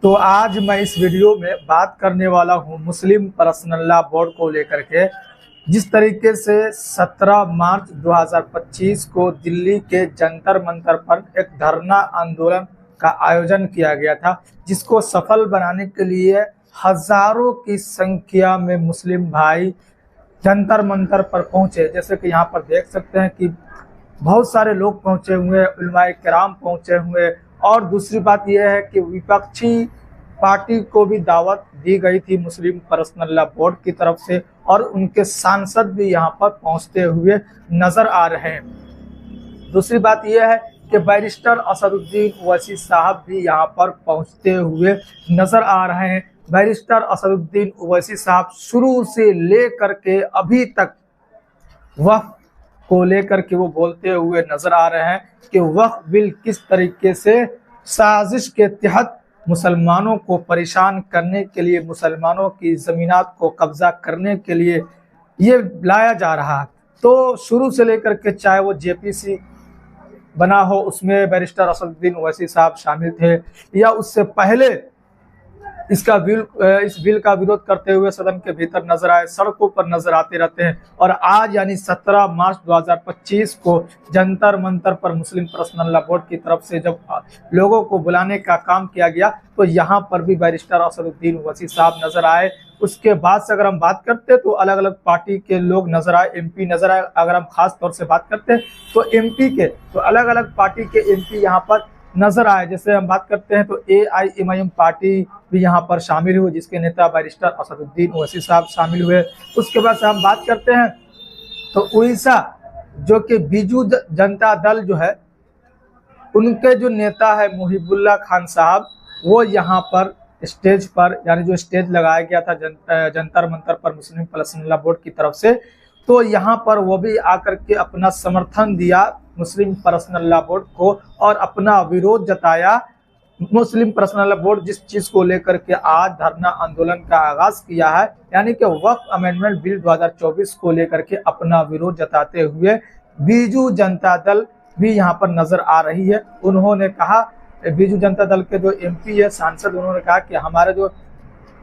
तो आज मैं इस वीडियो में बात करने वाला हूं मुस्लिम पर्सनल लॉ बोर्ड को लेकर के। जिस तरीके से 17 मार्च 2025 को दिल्ली के जंतर मंतर पर एक धरना आंदोलन का आयोजन किया गया था, जिसको सफल बनाने के लिए हजारों की संख्या में मुस्लिम भाई जंतर मंतर पर पहुंचे। जैसे कि यहाँ पर देख सकते हैं कि बहुत सारे लोग पहुंचे हुए, उलमाए किराम पहुंचे हुए। और दूसरी बात यह है कि विपक्षी पार्टी को भी दावत दी गई थी मुस्लिम पर्सनल लॉ बोर्ड की तरफ से, और उनके सांसद भी यहाँ पर पहुंचते हुए नजर आ रहे हैं। दूसरी बात यह है कि बैरिस्टर असदुद्दीन ओवैसी साहब भी यहाँ पर पहुंचते हुए नजर आ रहे हैं। बैरिस्टर असदुद्दीन ओवैसी साहब शुरू से लेकर के अभी तक वक्फ को लेकर के वो बोलते हुए नजर आ रहे हैं कि वक्फ बिल किस तरीके से साजिश के तहत मुसलमानों को परेशान करने के लिए, मुसलमानों की ज़मीनात को कब्जा करने के लिए ये लाया जा रहा है। तो शुरू से लेकर के चाहे वो जेपीसी बना हो, उसमें बैरिस्टर असदुद्दीन ओवैसी साहब शामिल थे, या उससे पहले इस बिल का विरोध करते हुए सदन के भीतर नजर आए, सड़कों पर नजर आते रहते हैं। और आज यानी 17 मार्च 2025 को जंतर मंतर पर मुस्लिम पर्सनल लॉ बोर्ड की तरफ से जब लोगों को बुलाने का काम किया गया, तो यहाँ पर भी बैरिस्टर असदुद्दीन ओवैसी साहब नजर आए। उसके बाद से अगर हम बात करते हैं तो अलग अलग पार्टी के लोग नजर आए, एमपी नजर आए। अगर हम खास तौर से बात करते हैं तो एमपी के, तो अलग अलग पार्टी के एमपी यहाँ पर नजर आए। जैसे हम बात करते हैं तो AIMIM पार्टी भी यहाँ पर शामिल हुए, जिसके नेता बैरिस्टर असदुद्दीन ओवैसी साहब शामिल हुए। उसके बाद से हम बात करते हैं तो उड़ीसा जो कि बीजू जनता दल जो है, उनके जो नेता है मुहिबुल्लाह खान साहब, वो यहाँ पर स्टेज पर, यानी जो स्टेज लगाया गया था जंतर मंतर पर मुस्लिम पर्सनल लॉ बोर्ड की तरफ से, तो यहाँ पर वो भी आकर के अपना समर्थन दिया मुस्लिम पर्सनल लॉ बोर्ड को और अपना विरोध जताया। मुस्लिम पर्सनल लॉ बोर्ड जिस चीज को लेकर के आज धरना आंदोलन का आगाज किया है, यानी कि वक्फ अमेंडमेंट बिल 2024 को लेकर के अपना विरोध जताते हुए बीजू जनता दल भी यहाँ पर नजर आ रही है। उन्होंने कहा, बीजू जनता दल के जो MP है, सांसद, उन्होंने कहा कि हमारे जो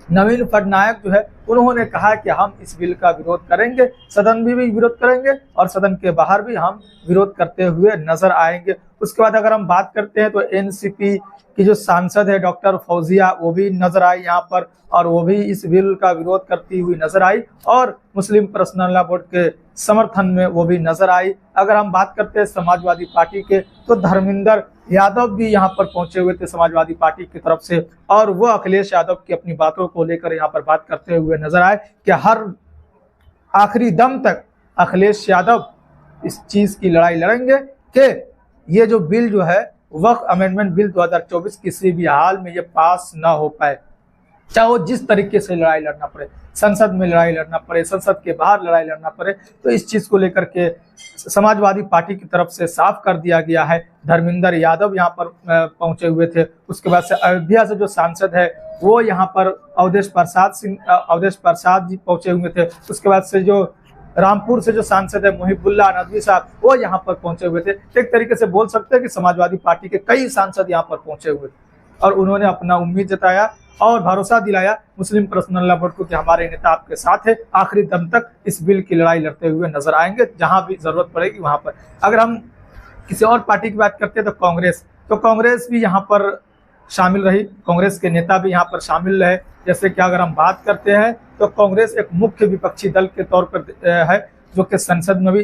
नवीन पटनायक जो है, उन्होंने कहा कि हम इस बिल का विरोध करेंगे, सदन में भी विरोध करेंगे और सदन के बाहर भी हम विरोध करते हुए नजर आएंगे। उसके बाद अगर हम बात करते हैं तो NCP की जो सांसद है डॉक्टर फौजिया, वो भी नजर आई यहाँ पर, और वो भी इस बिल का विरोध करती हुई नजर आई और मुस्लिम पर्सनल लॉ बोर्ड के समर्थन में वो भी नजर आई। अगर हम बात करते हैं समाजवादी पार्टी के, तो धर्मेंद्र यादव भी यहाँ पर पहुंचे हुए थे समाजवादी पार्टी की तरफ से, और वो अखिलेश यादव की अपनी बातों को लेकर यहाँ पर बात करते हुए नजर आए कि हर आखिरी दम तक अखिलेश यादव इस चीज की लड़ाई लड़ेंगे कि ये जो बिल जो है वक्फ अमेंडमेंट बिल 2024 किसी भी हाल में ये पास ना हो पाए, चाहे वो जिस तरीके से लड़ाई लड़ना पड़े, संसद में लड़ाई लड़ना पड़े, संसद के बाहर लड़ाई लड़ना पड़े। तो इस चीज को लेकर के समाजवादी पार्टी की तरफ से साफ कर दिया गया है। धर्मेंद्र यादव यहाँ पर पहुंचे हुए थे। उसके बाद से अयोध्या से जो सांसद है वो यहाँ पर अवधेश प्रसाद जी पहुंचे हुए थे। उसके बाद से जो रामपुर से जो सांसद है मुहिबुल्लाह नदवी साहब, वो यहाँ पर पहुंचे हुए थे। एक तरीके से बोल सकते हैं कि समाजवादी पार्टी के कई सांसद यहाँ पर पहुंचे हुए थे और उन्होंने अपना उम्मीद जताया और भरोसा दिलाया मुस्लिम पर्सनल लॉ बोर्ड को कि हमारे नेता आपके साथ है, आखिरी दम तक इस बिल की लड़ाई लड़ते हुए नजर आएंगे, जहां भी जरूरत पड़ेगी वहां पर। अगर हम किसी और पार्टी की बात करते हैं तो कांग्रेस भी यहाँ पर शामिल रही, कांग्रेस के नेता भी यहाँ पर शामिल रहे। जैसे कि अगर हम बात करते हैं तो कांग्रेस एक मुख्य विपक्षी दल के तौर पर है, जो कि संसद में भी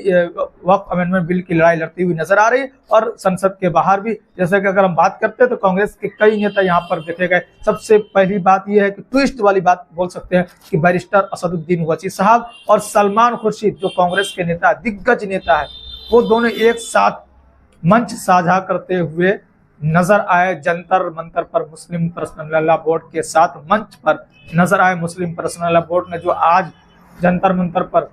वक्फ अमेंडमेंट बिल की लड़ाई लड़ती हुई नजर आ रही है और संसद के बाहर भी। जैसे कि अगर हम बात करते हैं तो कांग्रेस के कई नेता यहाँ पर देखे गए। सबसे पहली बात यह है कि ट्विस्ट वाली बात बोल सकते हैं कि बैरिस्टर असदुद्दीन ओवैसी साहब और सलमान खुर्शीद, जो कांग्रेस के नेता, दिग्गज नेता है, वो दोनों एक साथ मंच साझा करते हुए नजर आए जंतर मंतर पर मुस्लिम पर्सनल लॉ बोर्ड के साथ मंच पर नजर आए। मुस्लिम पर्सनल लॉ बोर्ड ने जो आज जंतर मंतर पर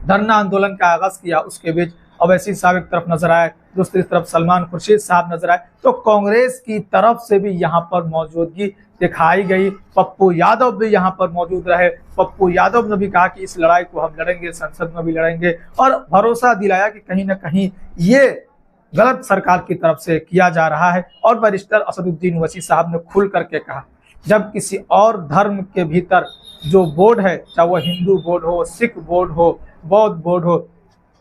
धरना आंदोलन का आगाज किया, उसके बीच ओवैसी साहब एक तरफ नजर आए, दूसरी तरफ सलमान खुर्शीद साहब नजर आए। तो कांग्रेस की तरफ से भी यहाँ पर मौजूदगी दिखाई गई। पप्पू यादव भी यहाँ पर मौजूद रहे। पप्पू यादव ने भी कहा कि इस लड़ाई को हम लड़ेंगे, संसद में भी लड़ेंगे, और भरोसा दिलाया कि कहीं ना कहीं ये गलत सरकार की तरफ से किया जा रहा है। और बैरिस्टर असदुद्दीन ओवैसी साहब ने खुल करके कहा जब किसी और धर्म के भीतर जो बोर्ड है, चाहे वो हिंदू बोर्ड हो, सिख बोर्ड हो, बौद्ध बोर्ड हो,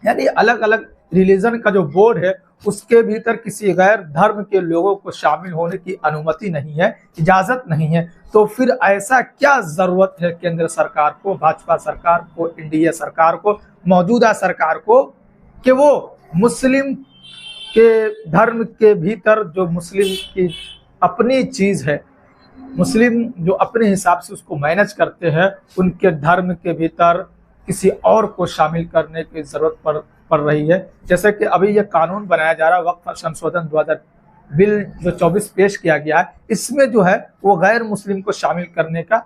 यानी अलग अलग रिलीजन का जो बोर्ड है, उसके भीतर किसी गैर धर्म के लोगों को शामिल होने की अनुमति नहीं है, इजाजत नहीं है, तो फिर ऐसा क्या जरूरत है केंद्र सरकार को, भाजपा सरकार को, एनडीए सरकार को, मौजूदा सरकार को, कि वो मुस्लिम के धर्म के भीतर जो मुस्लिम की अपनी चीज है, मुस्लिम जो अपने हिसाब से उसको मैनेज करते हैं, उनके धर्म के भीतर किसी और को शामिल करने की जरूरत पड़ रही है। जैसे कि अभी ये कानून बनाया जा रहा है, वक्फ संशोधन 2000 बिल जो 24 पेश किया गया है, इसमें जो है वो गैर मुस्लिम को शामिल करने का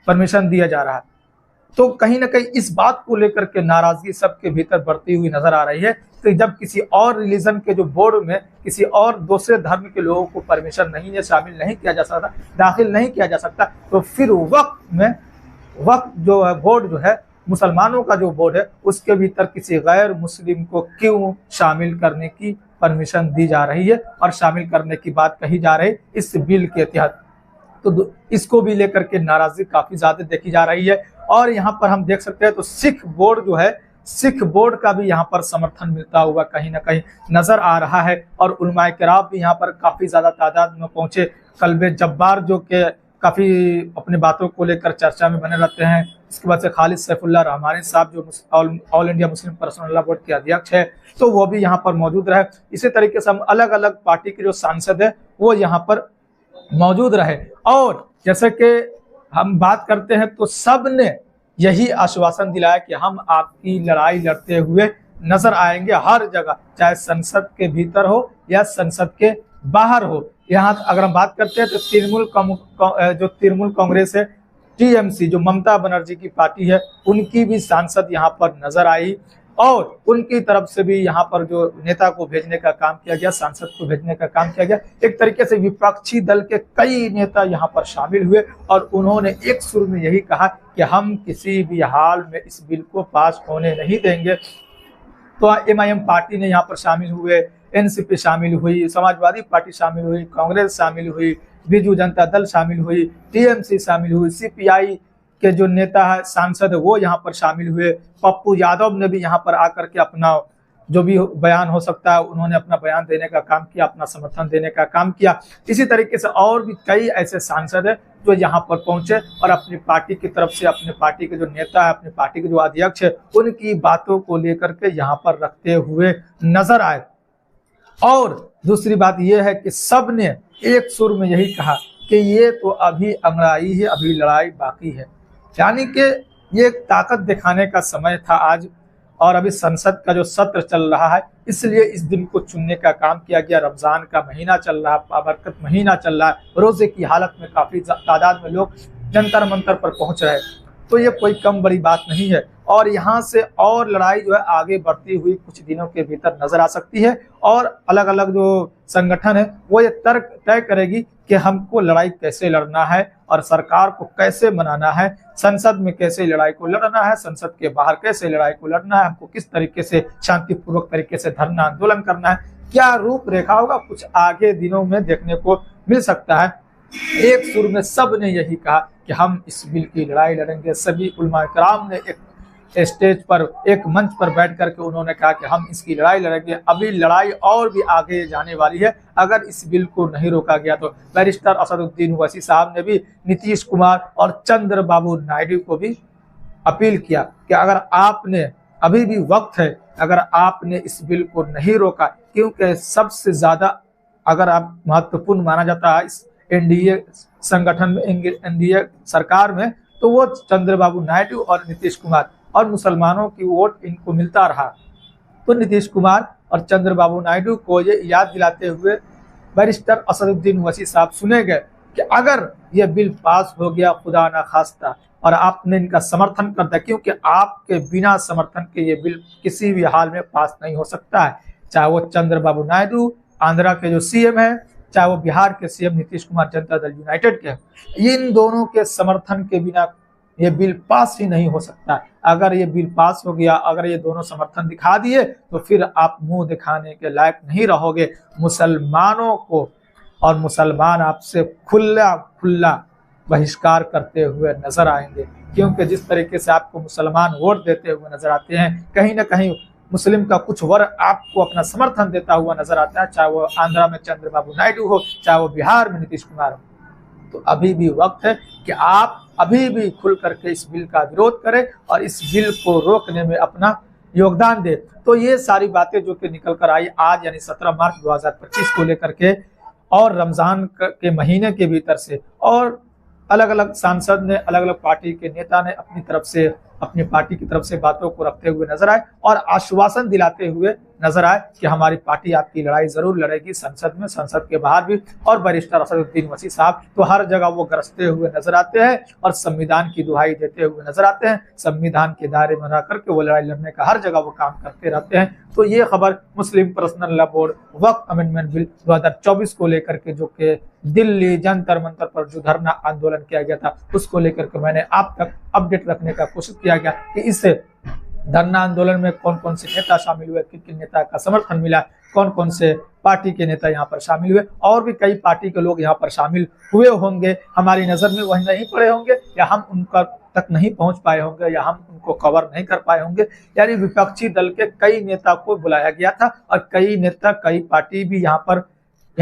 परमिशन दिया जा रहा है। तो कहीं ना कहीं इस बात को लेकर के नाराजगी सबके भीतर बढ़ती हुई नजर आ रही है कि जब किसी और रिलीजन के जो बोर्ड में किसी और दूसरे धर्म के लोगों को परमिशन नहीं है, शामिल नहीं किया जा सकता, दाखिल नहीं किया जा सकता, तो फिर वक्फ जो है बोर्ड जो है, मुसलमानों का जो बोर्ड है, उसके भीतर किसी गैर मुस्लिम को क्यों शामिल करने की परमिशन दी जा रही है और शामिल करने की बात कही जा रही है इस बिल के तहत। तो इसको भी लेकर के नाराजगी काफी ज्यादा देखी जा रही है। और यहाँ पर हम देख सकते हैं तो सिख बोर्ड जो है, सिख बोर्ड का भी यहाँ पर समर्थन मिलता हुआ कहीं ना कहीं नजर आ रहा है। और उलमाए किराम भी यहाँ पर काफी ज्यादा तादाद में पहुंचे। कल्बे जब्बार जो के काफी अपनी बातों को लेकर चर्चा में बने रहते हैं। इसके बाद से खालिद सैफुल्लाह रहमानी साहब जो all India Muslim personal law board के अध्यक्ष है, तो वो भी यहाँ पर मौजूद रहे। इसी तरीके से हम अलग अलग पार्टी के जो सांसद है वो यहाँ पर मौजूद रहे। और जैसे कि हम बात करते हैं तो सब ने यही आश्वासन दिलाया कि हम आपकी लड़ाई लड़ते हुए नजर आएंगे हर जगह, चाहे संसद के भीतर हो या संसद के बाहर हो। यहाँ अगर हम बात करते हैं तो तृणमूल कांग्रेस है, टीएमसी जो ममता बनर्जी की पार्टी है, उनकी भी सांसद यहाँ पर नजर आई और उनकी तरफ से भी यहाँ पर जो नेता को भेजने का काम किया गया, सांसद को भेजने का काम किया गया। एक तरीके से विपक्षी दल के कई नेता यहाँ पर शामिल हुए और उन्होंने एक सुर में यही कहा कि हम किसी भी हाल में इस बिल को पास होने नहीं देंगे। तो एमआईएम पार्टी ने यहाँ पर शामिल हुए, एनसीपी शामिल हुई, समाजवादी पार्टी शामिल हुई, कांग्रेस शामिल हुई, बीजू जनता दल शामिल हुई, टीएमसी शामिल हुई, सीपीआई के जो नेता है, सांसद है, वो यहाँ पर शामिल हुए। पप्पू यादव ने भी यहाँ पर आकर के अपना जो भी बयान हो सकता है उन्होंने अपना बयान देने का काम किया, अपना समर्थन देने का काम किया। इसी तरीके से और भी कई ऐसे सांसद है जो यहाँ पर पहुंचे और अपनी पार्टी की तरफ से अपने पार्टी के जो नेता है, अपनी पार्टी के जो अध्यक्ष है, उनकी बातों को लेकर के यहाँ पर रखते हुए नजर आए। और दूसरी बात यह है कि सब ने एक सुर में यही कहा कि ये तो अभी अंगड़ाई है, अभी लड़ाई बाकी है। यानी कि ये ताकत दिखाने का समय था आज, और अभी संसद का जो सत्र चल रहा है इसलिए इस दिन को चुनने का काम किया गया। रमजान का महीना चल रहा है, बाबरकत महीना चल रहा है, रोजे की हालत में काफी तादाद में लोग जंतर मंतर पर पहुंच रहे हैं, तो ये कोई कम बड़ी बात नहीं है। और यहाँ से और लड़ाई जो है आगे बढ़ती हुई कुछ दिनों के भीतर नजर आ सकती है और अलग अलग जो संगठन है वो ये तर्क तय करेगी कि हमको लड़ाई कैसे लड़ना है और सरकार को कैसे मनाना है, संसद में कैसे लड़ाई को लड़ना है, संसद के बाहर कैसे लड़ाई को लड़ना है, हमको किस तरीके से शांतिपूर्वक तरीके से धरना आंदोलन करना है, क्या रूपरेखा होगा, कुछ आगे दिनों में देखने को मिल सकता है। एक सुर में सब ने यही कहा कि हम इस बिल की लड़ाई लड़ेंगे। सभी उलमाए किराम ने एक स्टेज पर, एक मंच पर बैठ करके उन्होंने कहा कि हम इसकी लड़ाई लड़ेंगे। अभी लड़ाई और भी आगे जाने वाली है अगर इस बिल को नहीं रोका गया तो। बैरिस्टर असदुद्दीन ओवैसी साहब ने भी नीतीश कुमार और चंद्रबाबू नायडू को भी अपील किया कि अगर आपने, अभी भी वक्त है, अगर आपने इस बिल को नहीं रोका, क्योंकि सबसे ज्यादा अगर आप महत्वपूर्ण माना जाता है इस एनडीए संगठन में, एनडीए सरकार में, तो वो चंद्रबाबू नायडू और नीतीश कुमार, और मुसलमानों की वोट इनको मिलता रहा। तो नीतीश कुमार और चंद्रबाबू नायडू को ये याद दिलाते हुए बैरिस्टर असदुद्दीन ओवैसी साहब सुने गए कि अगर ये बिल पास हो गया खुदा ना खास्ता और आपने इनका समर्थन कर दिया, क्योंकि आपके बिना समर्थन के ये बिल किसी भी हाल में पास नहीं हो सकता है, चाहे वो चंद्रबाबू नायडू आंध्रा के जो सीएम है, चाहे वो बिहार के सीएम नीतीश कुमार जनता दल यूनाइटेड के, इन दोनों के समर्थन के बिना ये बिल पास ही नहीं हो सकता। अगर ये बिल पास हो गया, अगर ये दोनों समर्थन दिखा दिए तो फिर आप मुंह दिखाने के लायक नहीं रहोगे मुसलमानों को, और मुसलमान आपसे खुला खुला बहिष्कार करते हुए नजर आएंगे, क्योंकि जिस तरीके से आपको मुसलमान वोट देते हुए नजर आते हैं, कहीं ना कहीं मुस्लिम का कुछ वर्ग आपको अपना समर्थन देता हुआ नजर आता है, चाहे वो आंध्रा में चंद्रबाबू नायडू हो, चाहे वो बिहार में नीतीश कुमार हो। तो अभी भी वक्त है कि आप अभी भी खुल करके इस बिल का विरोध करें और इस बिल को रोकने में अपना योगदान दे। तो ये सारी बातें जो कि निकल कर आई आज यानी 17 मार्च 2025 को लेकर के, और रमजान के महीने के भीतर से, और अलग अलग सांसद ने, अलग अलग पार्टी के नेता ने अपनी तरफ से, अपनी पार्टी की तरफ से बातों को रखते हुए नजर आए और आश्वासन दिलाते हुए नजर आए कि हमारी पार्टी आपकी लड़ाई जरूर लड़ेगी, संसद में, संसद के बाहर भी। और बैरिस्टर असदुद्दीन ओवैसी साहब तो हर जगह वो गरजते हुए नजर आते हैं और संविधान की दुहाई देते हुए नजर आते हैं। संविधान के दायरे में रह करके वो लड़ाई लड़ने का हर जगह वो काम करते रहते हैं। तो ये खबर मुस्लिम पर्सनल लॉ बोर्ड वक्फ अमेंडमेंट बिल 2024 को लेकर के, जो कि दिल्ली जंतर मंतर पर जो धरना आंदोलन किया गया था, उसको लेकर के मैंने आप तक अपडेट रखने का कोशिश किया गया कि इस धरना आंदोलन में कौन कौन से नेता शामिल हुए, किन किन नेता का समर्थन मिला, कौन कौन से पार्टी के नेता यहाँ पर शामिल हुए, और भी कई पार्टी के लोग यहाँ पर शामिल हुए होंगे, हमारी नजर में वही नहीं पड़े होंगे, या हम उनका तक नहीं पहुंच पाए होंगे, या हम उनको कवर नहीं कर पाए होंगे। यानी विपक्षी दल के कई नेता को बुलाया गया था और कई नेता, कई पार्टी भी यहाँ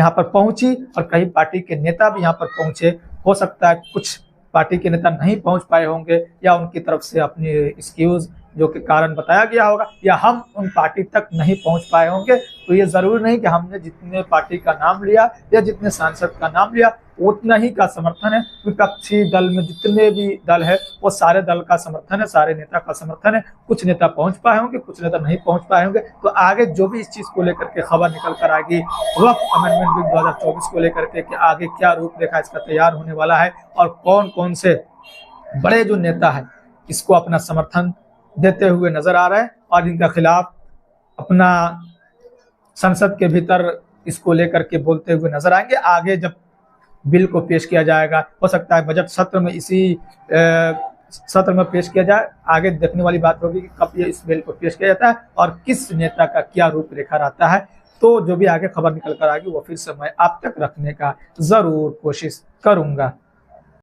पर पहुंची और कई पार्टी के नेता भी यहाँ पर पहुंचे। हो सकता है कुछ पार्टी के नेता नहीं पहुंच पाए होंगे, या उनकी तरफ से अपनी एक्सक्यूज जो कि कारण बताया गया होगा, या हम उन पार्टी तक नहीं पहुंच पाए होंगे। तो ये जरूरी नहीं कि हमने जितने पार्टी का नाम लिया या जितने सांसद का नाम लिया उतना ही का समर्थन है। विपक्षी दल में जितने भी दल है वो सारे दल का समर्थन है, सारे नेता का समर्थन है। कुछ नेता पहुंच पाए होंगे, कुछ नेता नहीं पहुंच पाए होंगे। तो आगे जो भी इस चीज को लेकर के खबर निकल कर आएगी वक्फ अमेंडमेंट बिल 2024 को लेकर के, कि आगे क्या रूपरेखा इसका तैयार होने वाला है और कौन कौन से बड़े जो नेता है इसको अपना समर्थन देते हुए नजर आ रहे हैं और इनका खिलाफ अपना संसद के भीतर इसको लेकर के बोलते हुए नजर आएंगे। आगे जब बिल को पेश किया जाएगा, हो सकता है बजट सत्र में, इसी सत्र में पेश किया जाए। आगे देखने वाली बात होगी कि कब ये इस बिल को पेश किया जाता है और किस नेता का क्या रूपरेखा रहता है। तो जो भी आगे खबर निकल कर आएगी वो फिर से मैं आप तक रखने का जरूर कोशिश करूंगा।